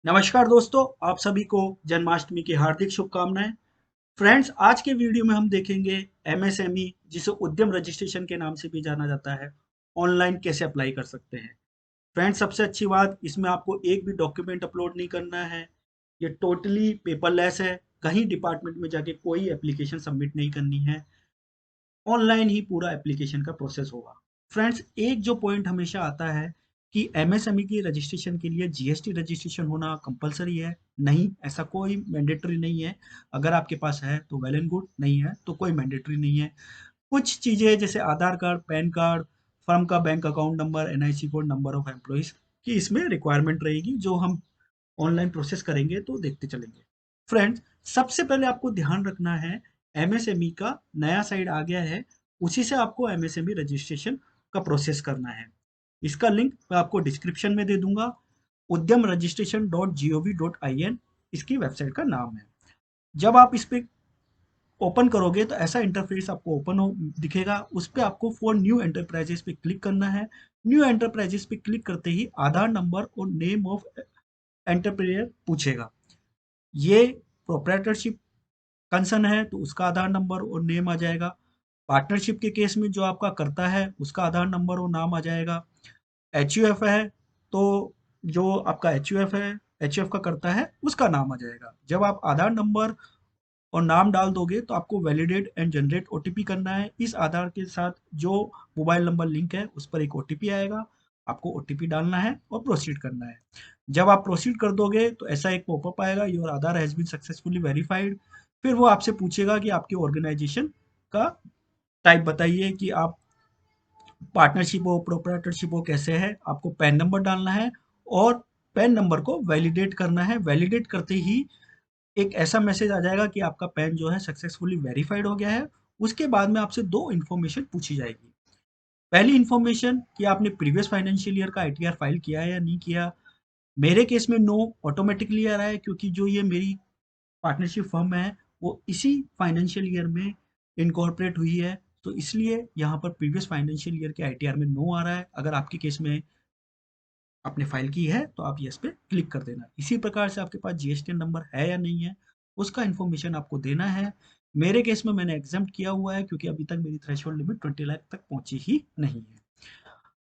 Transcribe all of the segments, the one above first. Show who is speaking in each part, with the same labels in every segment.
Speaker 1: नमस्कार दोस्तों, आप सभी को जन्माष्टमी की हार्दिक शुभकामनाएं। फ्रेंड्स, आज के वीडियो में हम देखेंगे एमएसएमई, जिसे उद्यम रजिस्ट्रेशन के नाम से भी जाना जाता है, ऑनलाइन कैसे अप्लाई कर सकते हैं। फ्रेंड्स, सबसे अच्छी बात, इसमें आपको एक भी डॉक्यूमेंट अपलोड नहीं करना है। ये टोटली पेपरलेस है। कहीं डिपार्टमेंट में जाके कोई एप्लीकेशन सबमिट नहीं करनी है। ऑनलाइन ही पूरा एप्लीकेशन का प्रोसेस होगा। फ्रेंड्स, एक जो पॉइंट हमेशा आता है कि एमएसएमई की रजिस्ट्रेशन के लिए जीएसटी रजिस्ट्रेशन होना कंपलसरी है। नहीं, ऐसा कोई मैंडेटरी नहीं है। अगर आपके पास है तो वेल एंड गुड, नहीं है तो कोई मैंडेटरी नहीं है। कुछ चीज़ें जैसे आधार कार्ड, पैन कार्ड, फर्म का bank account number, NIC code, number of employees की इसमें रिक्वायरमेंट रहेगी, जो हम ऑनलाइन प्रोसेस करेंगे तो देखते चलेंगे। फ्रेंड्स, सबसे पहले आपको ध्यान रखना है, एमएसएमई का नया साइट आ गया है, उसी से आपको एमएसएमई रजिस्ट्रेशन का प्रोसेस करना है। इसका लिंक मैं आपको डिस्क्रिप्शन में दे दूंगा। उद्यम रजिस्ट्रेशन .gov.in इसकी वेबसाइट का नाम है। जब आप इस पे ओपन करोगे तो ऐसा इंटरफेस आपको ओपन हो दिखेगा। उस पे आपको फॉर न्यू एंटरप्राइजेस पे क्लिक करना है। न्यू एंटरप्राइजेस पे क्लिक करते ही आधार नंबर और नेम ऑफ एंटरप्रेन्योर पूछेगा। ये प्रोप्राइटरशिप कंसर्न है तो उसका आधार नंबर और नेम आ जाएगा। पार्टनरशिप के केस में जो आपका करता है उसका आधार नंबर और नाम आ जाएगा। एचयूएफ है तो जो आपका एचयूएफ है, एचयूएफ का करता है उसका नाम आ जाएगा। जब आप आधार नंबर और नाम डाल दोगे तो आपको वैलिडेट एंड जनरेट ओटीपी करना है। इस आधार के साथ जो मोबाइल नंबर लिंक है उस पर एक ओटीपी आएगा। आपको ओटीपी डालना है और प्रोसीड करना है। जब आप प्रोसीड कर दोगे तो ऐसा एक पॉपअप आएगा, your Aadhaar has been successfully verified. फिर वो आपसे पूछेगा कि आपके ऑर्गेनाइजेशन का टाइप बताइए, कि आप पार्टनरशिप हो, प्रोप्राइटरशिप हो, कैसे है। आपको पैन नंबर डालना है और पैन नंबर को वैलिडेट करना है। वैलिडेट करते ही एक ऐसा मैसेज आ जाएगा कि आपका पैन जो है सक्सेसफुली वेरीफाइड हो गया है। उसके बाद में आपसे दो इन्फॉर्मेशन पूछी जाएगी। पहली इन्फॉर्मेशन कि आपने प्रीवियस फाइनेंशियल ईयर का आईटीआर फाइल किया है या नहीं किया। मेरे केस में नो ऑटोमेटिकली आ रहा है, क्योंकि जो ये मेरी पार्टनरशिप फर्म है वो इसी फाइनेंशियल ईयर में इनकॉर्पोरेट हुई है, तो इसलिए यहाँ पर प्रीवियस फाइनेंशियल ईयर के आईटीआर में नो आ रहा है। अगर आपके केस में आपने फाइल की है तो आप यस पे क्लिक कर देना। इसी प्रकार से आपके पास जीएसटी नंबर है या नहीं है उसका इन्फॉर्मेशन आपको देना है। मेरे केस में मैंने एग्जाम्प्ट किया हुआ है, क्योंकि अभी तक मेरी थ्रेशोल्ड लिमिट 20 लाख तक पहुंची ही नहीं है।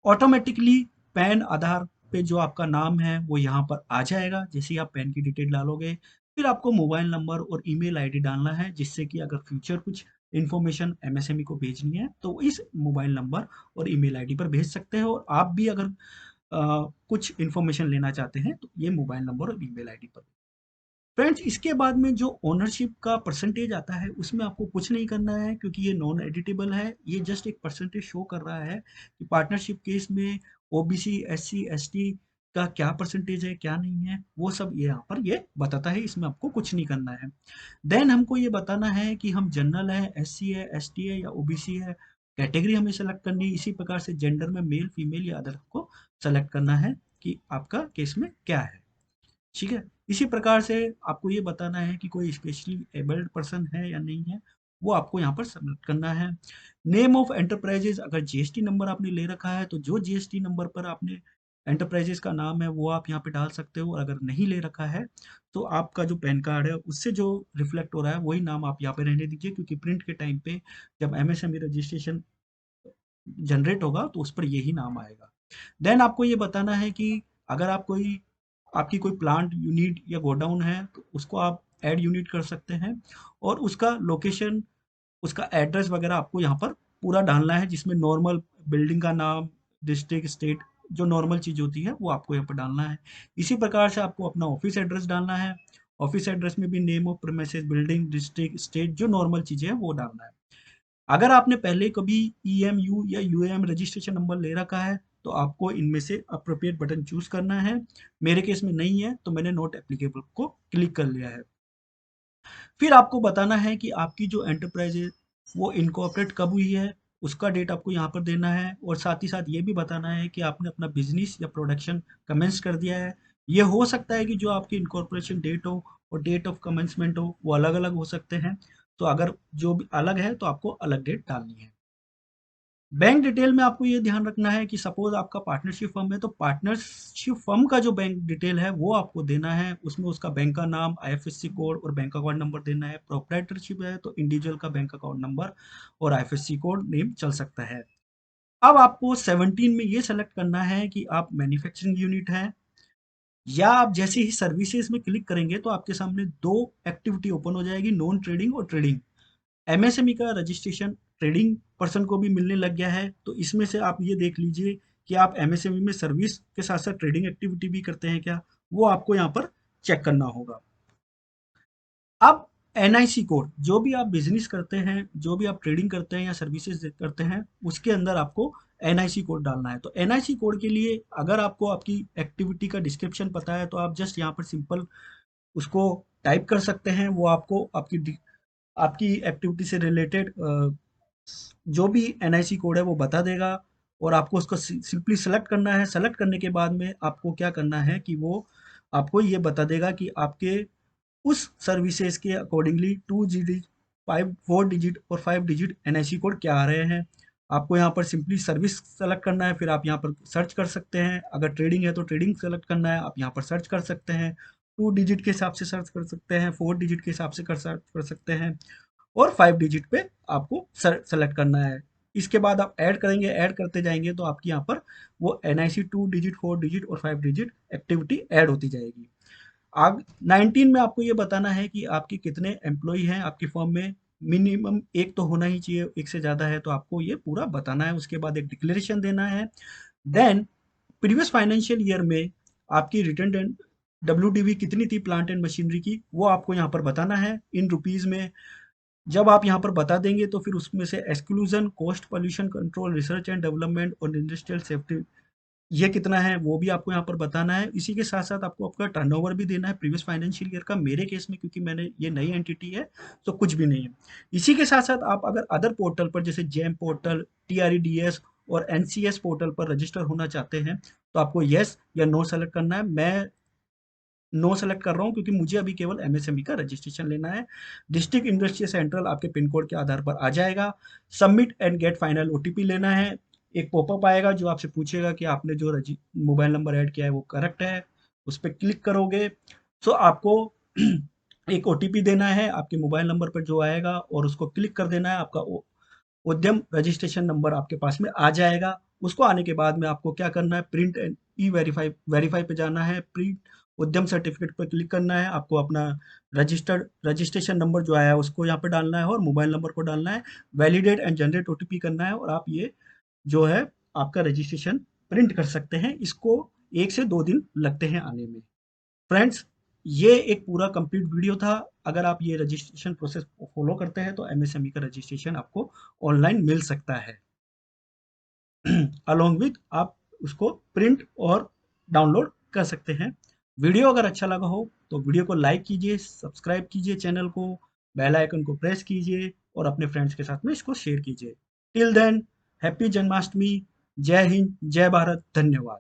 Speaker 1: ऑटोमेटिकली पैन आधार पे जो आपका नाम है वो यहाँ पर आ जाएगा। जैसे ही आप पैन की डिटेल डालोगे, फिर आपको मोबाइल नंबर और ईमेल आईडी डालना है, जिससे कि अगर फ्यूचर कुछ इन्फॉर्मेशन एमएसएमई को भेजनी है तो इस मोबाइल नंबर और ईमेल आईडी पर भेज सकते हो। और आप भी अगर कुछ इन्फॉर्मेशन लेना चाहते हैं तो ये मोबाइल नंबर और ईमेल आईडी पर। फ्रेंड्स, इसके बाद में जो ओनरशिप का परसेंटेज आता है उसमें आपको कुछ नहीं करना है, क्योंकि ये नॉन एडिटेबल है। ये जस्ट एक परसेंटेज शो कर रहा है कि पार्टनरशिप केस में ओबीसी, एससी, एसटी का क्या परसेंटेज है, क्या नहीं है, वो सब ये यहाँ पर ये बताता है। इसमें आपको कुछ नहीं करना है। देन हमको ये बताना है कि हम जनरल है, एससी है, एसटी है या ओबीसी है। कैटेगरी हमें सेलेक्ट करनी है। इसी प्रकार से जेंडर में मेल, फीमेल या अदर को सेलेक्ट करना है कि आपका केस में क्या है। ठीक है। इसी प्रकार से आपको ये बताना है कि कोई स्पेशली एबल्ड पर्सन है या नहीं है, वो आपको यहाँ पर सबमिट करना है। नेम ऑफ एंटरप्राइजेज, अगर जीएसटी नंबर आपने ले रखा है तो जो जीएसटी नंबर पर आपने एंटरप्राइजेज का नाम है वो आप यहाँ पे डाल सकते हो। और अगर नहीं ले रखा है तो आपका जो पैन कार्ड है उससे जो रिफ्लेक्ट हो रहा है वही नाम आप यहाँ पे रहने दीजिए, क्योंकि प्रिंट के टाइम पे जब एमएसएमई रजिस्ट्रेशन जनरेट होगा तो उस पर यही नाम आएगा। देन आपको ये बताना है कि अगर आप कोई आपकी कोई प्लांट यूनिट या गोडाउन है तो उसको आप ऐड यूनिट कर सकते हैं। और उसका लोकेशन, उसका एड्रेस वगैरह आपको यहाँ पर पूरा डालना है, जिसमें नॉर्मल बिल्डिंग का नाम, डिस्ट्रिक्ट, स्टेट, जो नॉर्मल चीज़ होती है वो आपको यहाँ पर डालना है। इसी प्रकार से आपको अपना ऑफिस एड्रेस डालना है। ऑफिस एड्रेस में भी name of premises, building, district, state, जो नॉर्मल चीज़ें हैं वो डालना है। अगर आपने पहले कभी ईएमयू या यूएएम रजिस्ट्रेशन नंबर ले रखा है तो आपको इनमें से अप्रोप्रिएट बटन चूज करना है। मेरे केस में नहीं है तो मैंने नॉट एप्लीकेबल को क्लिक कर लिया है। फिर आपको बताना है कि आपकी जो एंटरप्राइज है वो इनकॉर्पोरेट कब हुई है, उसका डेट आपको यहाँ पर देना है। और साथ ही साथ ये भी बताना है कि आपने अपना बिजनेस या प्रोडक्शन कमेंस कर दिया है। ये हो सकता है कि जो आपकी इनकॉर्पोरेशन डेट हो और डेट ऑफ कमेंसमेंट हो वो अलग अलग हो सकते हैं। तो अगर जो भी अलग है तो आपको अलग डेट डालनी है। बैंक डिटेल में आपको ये ध्यान रखना है कि सपोज आपका पार्टनरशिप फर्म है तो पार्टनरशिप फर्म का जो बैंक डिटेल है वो आपको देना है। उसमें उसका बैंक का नाम, आईएफएससी कोड और बैंक अकाउंट नंबर देना है। प्रोप्राइटरशिप है तो इंडिविजुअल का बैंक अकाउंट नंबर और आईएफएससी कोड नेम चल सकता है। अब आपको 17 में ये सेलेक्ट करना है कि आप मैन्युफैक्चरिंग यूनिट है या आप जैसे ही सर्विसेज में क्लिक करेंगे तो आपके सामने दो एक्टिविटी ओपन हो जाएगी, नॉन ट्रेडिंग और ट्रेडिंग। एमएसएमई का रजिस्ट्रेशन ट्रेडिंग पर्सन को भी मिलने लग गया है, तो इसमें से आप ये देख लीजिए कि आप एमएसएमई में सर्विस के साथ साथ ट्रेडिंग एक्टिविटी भी करते हैं क्या, वो आपको यहाँ पर चेक करना होगा। अब एनआईसी कोड, जो भी आप बिजनेस करते हैं, जो भी आप ट्रेडिंग करते हैं या सर्विसेज करते हैं, उसके अंदर आपको एनआईसी कोड डालना है। तो एनआईसी कोड के लिए अगर आपको आपकी एक्टिविटी का डिस्क्रिप्शन पता है तो आप जस्ट यहाँ पर सिंपल उसको टाइप कर सकते हैं। वो आपको आपकी आपकी एक्टिविटी से रिलेटेड जो भी एनआईसी कोड है वो बता देगा और आपको उसको सिंपली सेलेक्ट करना है। सेलेक्ट करने के बाद में आपको क्या करना है कि वो आपको ये बता देगा कि आपके उस सर्विसेज के अकॉर्डिंगली 2 डिजिट, 4 डिजिट और 5 डिजिट एनआईसी कोड क्या आ रहे हैं। आपको यहाँ पर सिंपली सर्विस सेलेक्ट करना है, फिर आप यहाँ पर सर्च कर सकते हैं। अगर ट्रेडिंग है तो ट्रेडिंग सेलेक्ट करना है, आप यहाँ पर सर्च कर सकते हैं। 2 डिजिट के हिसाब से सर्च कर सकते हैं, 4 डिजिट के हिसाब से सर्च कर सकते हैं और 5 डिजिट पे आपको सेलेक्ट करना है। इसके बाद आप ऐड करेंगे, ऐड करते जाएंगे तो आपकी यहाँ पर वो एनआईसी 2 डिजिट, 4 डिजिट और 5 डिजिट एक्टिविटी ऐड होती जाएगी। आग 19 में आपको ये बताना है कि आपके कितने एम्प्लॉय हैं आपकी फर्म में। मिनिमम एक तो होना ही चाहिए, एक से ज़्यादा है तो आपको ये पूरा बताना है। उसके बाद एक डिक्लेरेशन देना है। देन प्रीवियस फाइनेंशियल ईयर में आपकी रिटर्न एंड डब्ल्यूडीवी कितनी थी प्लांट एंड मशीनरी की, वो आपको यहाँ पर बताना है इन रुपीज़ में। जब आप यहाँ पर बता देंगे तो फिर उसमें से exclusion, cost, pollution control, research and development और इंडस्ट्रियल सेफ्टी ये कितना है वो भी आपको यहाँ पर बताना है। इसी के साथ साथ आपको आपका टर्नओवर भी देना है प्रीवियस फाइनेंशियल ईयर का। मेरे केस में क्योंकि मैंने ये नई एंटिटी है तो कुछ भी नहीं है। इसी के साथ साथ आप अगर अदर पोर्टल पर जैसे जेम पोर्टल, टीआरईडीएस और एनसीएस पोर्टल पर रजिस्टर होना चाहते हैं तो आपको यस या नो सेलेक्ट करना है। मैं नो सेलेक्ट कर रहा हूँ क्योंकि मुझे अभी केवल एमएसएमई का रजिस्ट्रेशन लेना है। डिस्ट्रिक्ट इंडस्ट्रियल सेंट्रल आपके पिन कोड के आधार पर आ जाएगा। Submit and get final OTP लेना है। एक पॉपअप आएगा जो आपसे पूछेगा कि आपने जो मोबाइल नंबर ऐड किया है वो करेक्ट है। उस पर क्लिक करोगे तो आपको एक ओटीपी देना है आपके मोबाइल नंबर पर जो आएगा और उसको क्लिक कर देना है। आपका उद्यम रजिस्ट्रेशन नंबर आपके पास में आ जाएगा। उसको आने के बाद में आपको क्या करना है, print and E verify verify पे जाना है। प्रिंट उद्यम सर्टिफिकेट पर क्लिक करना है। आपको अपना रजिस्ट्रेशन नंबर जो आया है उसको यहाँ पे डालना है और मोबाइल नंबर को डालना है। वैलिडेट एंड जनरेट ओटीपी करना है और आप ये जो है आपका रजिस्ट्रेशन प्रिंट कर सकते हैं। इसको 1 से 2 दिन लगते हैं आने में। फ्रेंड्स, ये एक पूरा कंप्लीट वीडियो था। अगर आप ये रजिस्ट्रेशन प्रोसेस फॉलो करते हैं तो एमएसएमई का रजिस्ट्रेशन आपको ऑनलाइन मिल सकता है। अलोंग विथ आप उसको प्रिंट और डाउनलोड कर सकते हैं। वीडियो अगर अच्छा लगा हो तो वीडियो को लाइक कीजिए, सब्सक्राइब कीजिए चैनल को, बेल आइकन को प्रेस कीजिए और अपने फ्रेंड्स के साथ में इसको शेयर कीजिए। Till then, happy Janmashtami. जय हिंद, जय भारत, धन्यवाद।